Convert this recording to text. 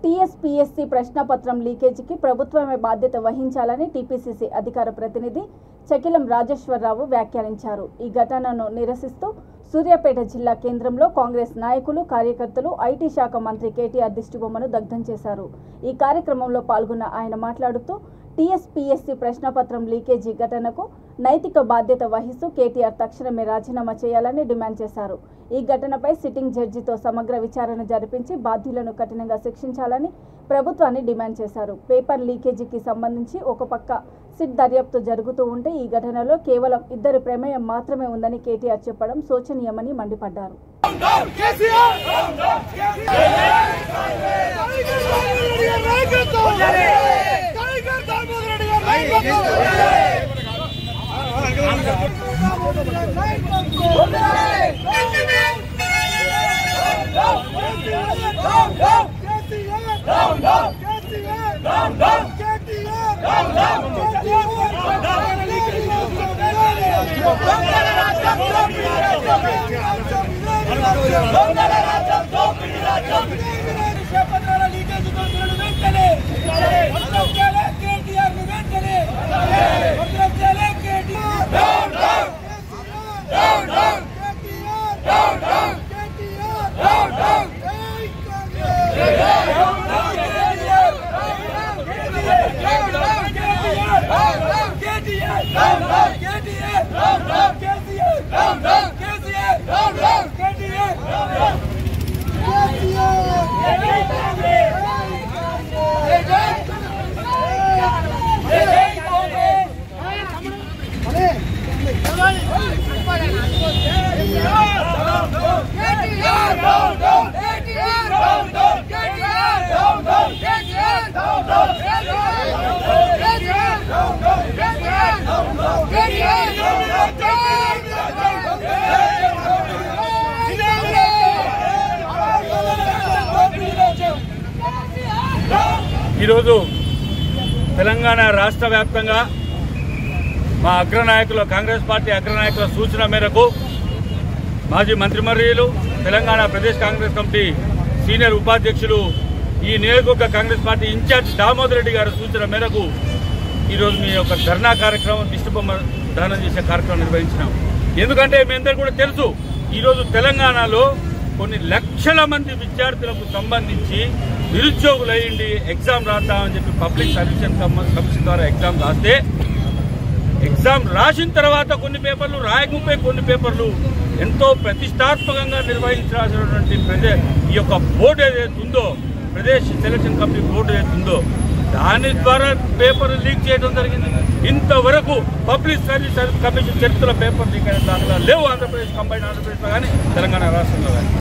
TSPSC ప్రశ్నపత్రం లీకేజీకి ప్రభుత్వమే బాధ్యత వహించాలని టీపీసీసీ అధికార ప్రతినిధి చకిలం రాజేశ్వరరావు వ్యాఖ్యానించారు. ఈ ఘటనను నిరసిస్తూ సూర్యాపేట జిల్లా కేంద్రంలో కాంగ్రెస్ నాయకులు, కార్యకర్తలు ఐటీ శాఖ మంత్రి కేటీఆర్ దిష్టిబొమ్మను దగ్ధం చేశారు. ఈ కార్యక్రమంలో పాల్గొన్న ఆయన మాట్లాడుతూ టీఎస్పీఎస్సీ ప్రశ్నపత్రం లీకేజీ ఘటనకు నైతిక బాధ్యత వహిస్తూ కేటీఆర్ తక్షణమే రాజీనామా చేయాలని డిమాండ్ చేశారు. ఈ ఘటనపై సిట్టింగ్ జడ్జితో సమగ్ర విచారణ జరిపించి బాధ్యులను కఠినంగా శిక్షించాలని ప్రభుత్వాన్ని డిమాండ్ చేశారు. పేపర్ లీకేజీకి సంబంధించి ఒక పక్క సిట్ దర్యాప్తు జరుగుతూ ఉంటే ఈ ఘటనలో కేవలం ఇద్దరి ప్రమేయం మాత్రమే ఉందని కేటీఆర్ చెప్పడం శోచనీయమని మండిపడ్డారు. ఈరోజు తెలంగాణ రాష్ట్ర వ్యాప్తంగా మా అగ్రనాయకుల కాంగ్రెస్ పార్టీ అగ్రనాయకుల సూచన మేరకు మాజీ మంత్రివర్యులు తెలంగాణ ప్రదేశ్ కాంగ్రెస్ కమిటీ సీనియర్ ఉపాధ్యక్షులు ఈ నియోజకవర్గ కాంగ్రెస్ పార్టీ ఇన్ఛార్జ్ దామోదర్ రెడ్డి గారి సూచన మేరకు ఈరోజు మీ యొక్క ధర్నా కార్యక్రమం, దిష్టిబొమ్మ దానం చేసే కార్యక్రమం నిర్వహించినాం. ఎందుకంటే మీ అందరికీ కూడా తెలుసు, ఈరోజు తెలంగాణలో కొన్ని లక్షల మంది విద్యార్థులకు సంబంధించి నిరుద్యోగులు అయ్యిండి ఎగ్జామ్ రాద్దామని చెప్పి పబ్లిక్ సర్వీసెస్ కమిషన్ ద్వారా ఎగ్జామ్ రాస్తే ఎగ్జామ్ రాసిన తర్వాత కొన్ని పేపర్లు రాయకపోయి కొన్ని పేపర్లు ఎంతో ప్రతిష్టాత్మకంగా నిర్వహించాల్సినటువంటి ఈ యొక్క బోర్డు ఏదైతే ఉందో, ప్రదేశ్ సెలక్షన్ కమిటీ బోర్డు ఏదైతే ఉందో దాని ద్వారా పేపర్ లీక్ చేయడం జరిగింది. ఇంతవరకు పబ్లిక్ సర్వీస్ కమిషన్ చరిత్ర పేపర్ లీక్ అయిన దాఖలా లేవు ఆంధ్రప్రదేశ్, కంబైన్ ఆంధ్రప్రదేశ్లో కానీ తెలంగాణ రాష్ట్రంలో కానీ.